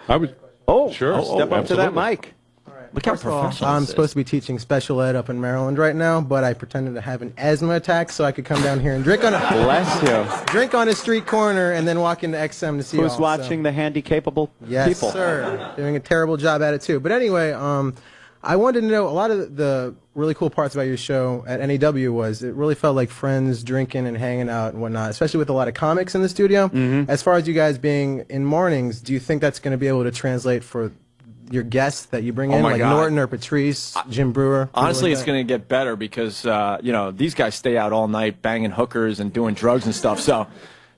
I would. Oh, sure. Step up to that mic. Look how professional I'm supposed to be teaching special ed up in Maryland right now, but I pretended to have an asthma attack so I could come down here and drink on a drink on a street corner and then walk into XM to see Who's watching the handy-capable people? Yes, sir. Doing a terrible job at it, too. But anyway, I wanted to know, a lot of the really cool parts about your show at NAW was it really felt like friends drinking and hanging out and whatnot, especially with a lot of comics in the studio. As far as you guys being in mornings, do you think that's going to be able to translate for your guests that you bring in, like Norton or Patrice, Jim Brewer? Honestly, it's going to get better because, you know, these guys stay out all night banging hookers and doing drugs and stuff. So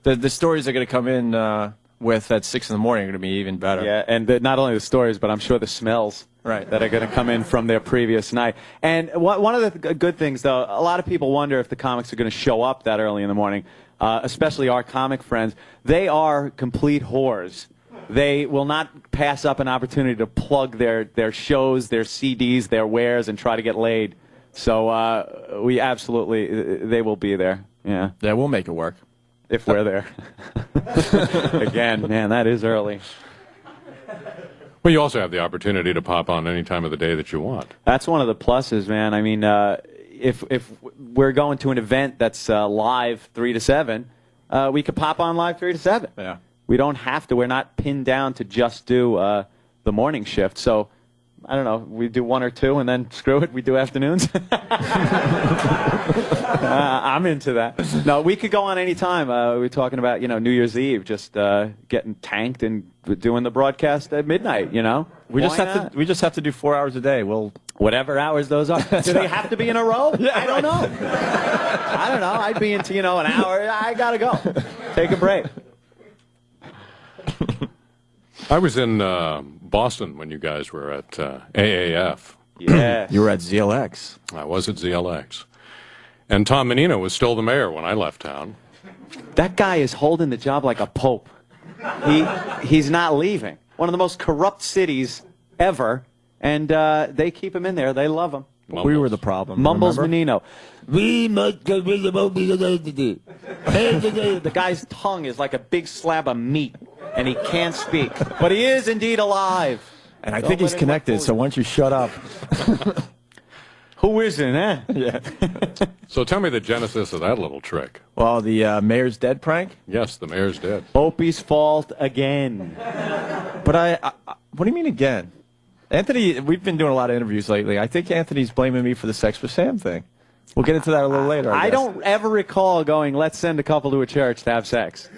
the stories they're going to come in with at 6 in the morning are going to be even better. Yeah, and not only the stories, but I'm sure the smells that are going to come in from their previous night. And one of the good things, though, a lot of people wonder if the comics are going to show up that early in the morning, especially our comic friends. They are complete whores. They will not pass up an opportunity to plug their shows, their CDs, their wares, and try to get laid. So we absolutely, they will be there. Yeah, we'll make it work. If we're there. Again, man, that is early. Well, you also have the opportunity to pop on any time of the day that you want. That's one of the pluses, man. I mean, if we're going to an event that's live 3 to 7, we could pop on live 3 to 7. Yeah. We don't have to. We're not pinned down to just do the morning shift. So, I don't know. We do 1 or 2, and then screw it. We do afternoons. I'm into that. No, we could go on any time. We're talking about, New Year's Eve, just getting tanked and doing the broadcast at midnight. We just have to do 4 hours a day. We'll whatever hours those are. Do they have to be in a row? Yeah, I don't know. I don't know. I'd be into an hour. I gotta go. Take a break. I was in Boston when you guys were at AAF. Yeah. You were at ZLX. I was at ZLX. And Tom Menino was still the mayor when I left town. That guy is holding the job like a pope. He's not leaving. One of the most corrupt cities ever, and they keep him in there. They love him. Mumbles. We were the problem. Mumbles remember? Menino. We must get rid of the guy's tongue is like a big slab of meat, and he can't speak. But he is indeed alive. And I think he's connected, so why don't you shut up? Who isn't, eh? Yeah. So tell me the genesis of that little trick. Well, the mayor's dead prank? Yes, the mayor's dead. Opie's fault again. But what do you mean again? Anthony, we've been doing a lot of interviews lately. I think Anthony's blaming me for the Sex with Sam thing. We'll get into that a little later, I guess. don't ever recall going, let's send a couple to a church to have sex.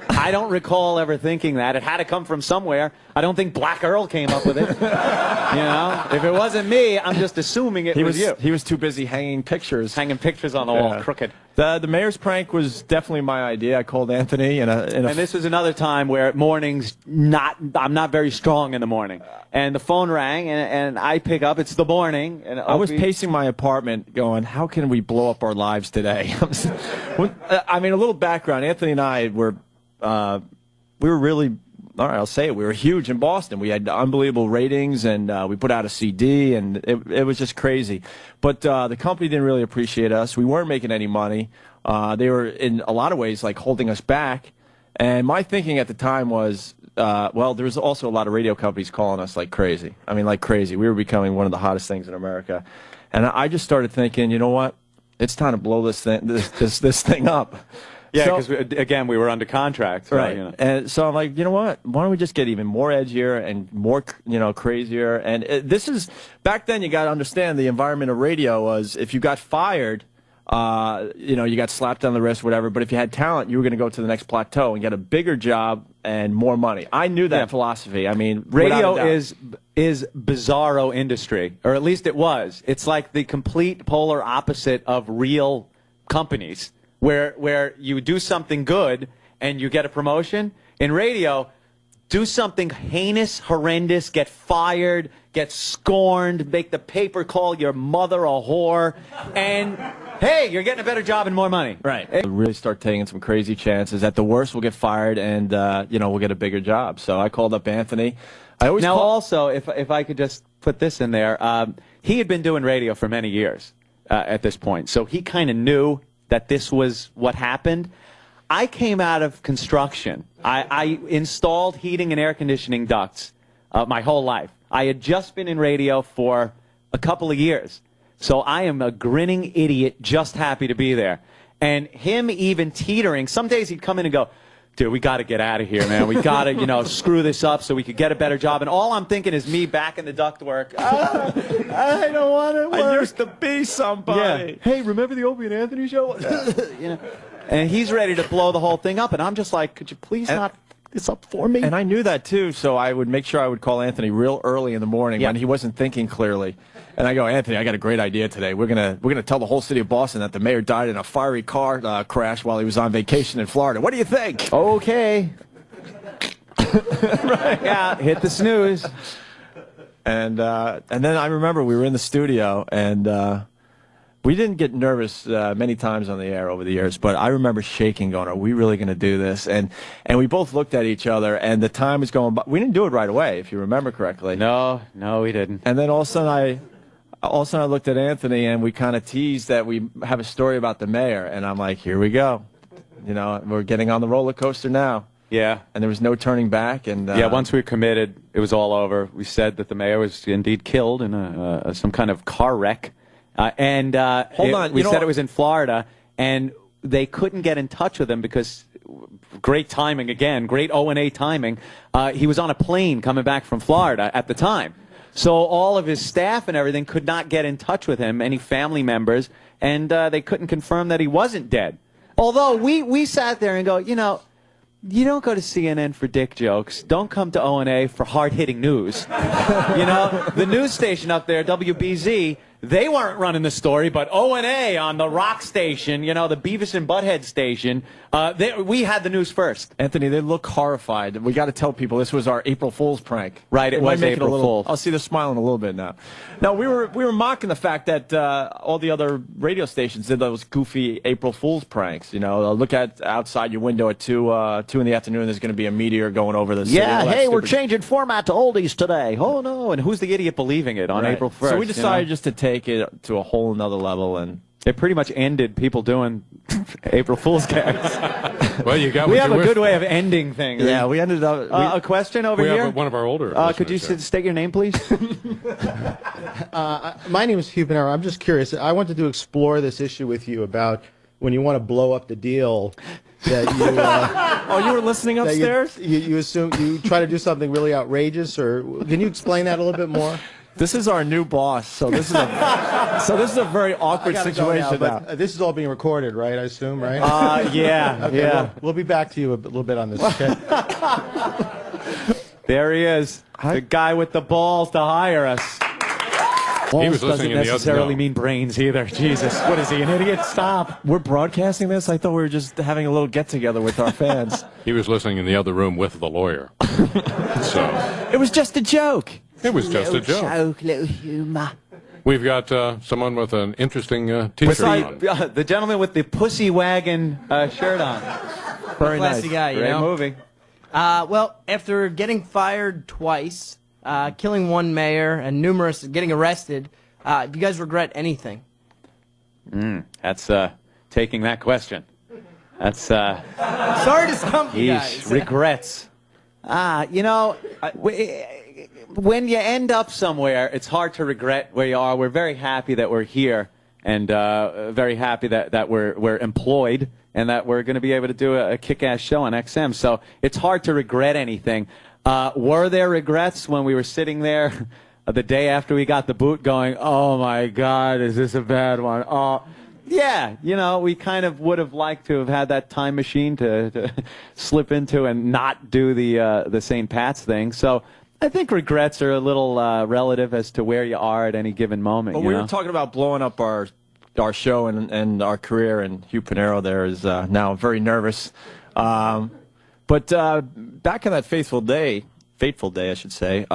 I don't recall ever thinking that. It had to come from somewhere. I don't think Black Earl came up with it. If it wasn't me, I'm just assuming it was you. He was too busy hanging pictures. Hanging pictures on the wall, crooked. The mayor's prank was definitely my idea. I called Anthony. And this was another time where mornings, I'm not very strong in the morning. And the phone rang, and I pick up. It's the morning. And I was pacing my apartment going, how can we blow up our lives today? I mean, a little background. Anthony and I were really, all right, I'll say it, we were huge in Boston. We had unbelievable ratings, and we put out a CD, and it was just crazy. But the company didn't really appreciate us. We weren't making any money. They were, in a lot of ways, like holding us back. And my thinking at the time was, well, there was also a lot of radio companies calling us like crazy. I mean, like crazy. We were becoming one of the hottest things in America. And I just started thinking, you know what? It's time to blow this thing up. Yeah, because, again, we were under contract. So, right. And so I'm like, you know what? Why don't we just get even more edgier and more, crazier? And this is, back then you got to understand the environment of radio was if you got fired, you got slapped on the wrist, whatever. But if you had talent, you were going to go to the next plateau and get a bigger job and more money. I knew that philosophy. I mean, radio is bizarro industry, or at least it was. It's like the complete polar opposite of real companies. Where you do something good and you get a promotion. In radio, do something heinous, horrendous, get fired, get scorned, make the paper call your mother a whore, and hey, you're getting a better job and more money. Right. We'll really start taking some crazy chances. At the worst, we'll get fired and we'll get a bigger job. So I called up Anthony. Also, if I could just put this in there, he had been doing radio for many years at this point, so he kind of knew that this was what happened. I came out of construction. I installed heating and air conditioning ducts my whole life. I had just been in radio for a couple of years. So I am a grinning idiot, just happy to be there. And him even teetering, some days he'd come in and go, dude, we got to get out of here, man. We got to, screw this up so we could get a better job. And all I'm thinking is me back in the ductwork. I don't want to work. I used to be somebody. Yeah. Hey, remember the Opie and Anthony show? And he's ready to blow the whole thing up. And I'm just like, could you please not this up for me? And I knew that, too, so I would make sure I would call Anthony real early in the morning when he wasn't thinking clearly. And I go, Anthony, I got a great idea today. We're gonna tell the whole city of Boston that the mayor died in a fiery car crash while he was on vacation in Florida. What do you think? Okay. Right. Yeah, hit the snooze. And then I remember we were in the studio, and we didn't get nervous many times on the air over the years, but I remember shaking, going, are we really going to do this? And we both looked at each other, and the time was going by. We didn't do it right away, if you remember correctly. No, we didn't. And then all of a sudden I looked at Anthony, and we kind of teased that we have a story about the mayor, and I'm like, here we go. We're getting on the roller coaster now. Yeah. And there was no turning back. And once we were committed, it was all over. We said that the mayor was indeed killed in some kind of car wreck. We said it was in Florida, and they couldn't get in touch with him because great timing again, great O&A timing. He was on a plane coming back from Florida at the time. So all of his staff and everything could not get in touch with him, any family members, and they couldn't confirm that he wasn't dead. Although we sat there and go, you don't go to CNN for dick jokes. Don't come to O&A for hard-hitting news. The news station up there, WBZ, they weren't running the story, but O&A on the rock station, the Beavis and Butthead station, we had the news first. Anthony, they look horrified. We got to tell people this was our April Fool's prank. Right, it was April Fool's. I'll see they're smiling a little bit now. No, we were mocking the fact that all the other radio stations did those goofy April Fool's pranks. Look at outside your window at 2 in the afternoon. There's going to be a meteor going over the city. Yeah, hey, we're changing format to oldies today. Oh no! And who's the idiot believing it on April 1st? So we decided just to take it to a whole nother level, and it pretty much ended people doing April Fool's gags. Well, you got. We have a good way of ending things. Yeah, we ended up. A question over here. Have one of our older. Could you state your name, please? My name is Hugh Pinero. I'm just curious. I wanted to explore this issue with you about when you want to blow up the deal. That you, you were listening upstairs? You assume you try to do something really outrageous, or can you explain that a little bit more? This is our new boss, so this is a very awkward situation now. This is all being recorded, right? I assume, right? Yeah, okay, yeah. We'll be back to you a little bit on this. Okay? There he is, the guy with the balls to hire us. He was listening doesn't in the other. necessarily mean brains either. Jesus, what is he, an idiot? Stop. We're broadcasting this? I thought we were just having a little get-together with our fans. He was listening in the other room with the lawyer. So it was just a joke. It was just a joke. Little humor. We've got someone with an interesting T-shirt on. The gentleman with the pussy wagon shirt on. Very nice. Classy guy, Great movie. Well, after getting fired twice, killing one mayor, and getting arrested, do you guys regret anything? That's taking that question. That's Sorry to stump you guys. Regrets. When you end up somewhere, it's hard to regret where you are. We're very happy that we're here, and very happy that we're employed, and that we're going to be able to do a kick-ass show on XM. So it's hard to regret anything. Were there regrets when we were sitting there the day after we got the boot going, oh, my God, is this a bad one? Oh, yeah, we kind of would have liked to have had that time machine to slip into and not do the St. Pat's thing. So I think regrets are a little relative as to where you are at any given moment. Well, we were talking about blowing up our show and our career, and Hugh Pinero there is now very nervous. But back in that fateful day, I should say,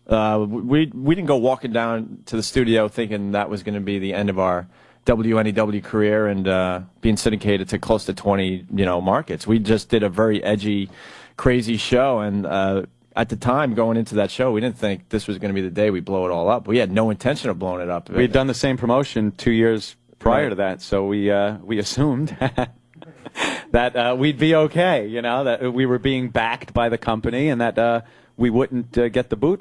we didn't go walking down to the studio thinking that was going to be the end of our WNEW career and being syndicated to close to 20 markets. We just did a very edgy, crazy show, and at the time going into that show, we didn't think this was going to be the day we blow it all up. We had no intention of blowing it up. We'd done the same promotion 2 years prior to that, so we assumed that we'd be okay, that we were being backed by the company, and that we wouldn't get the boot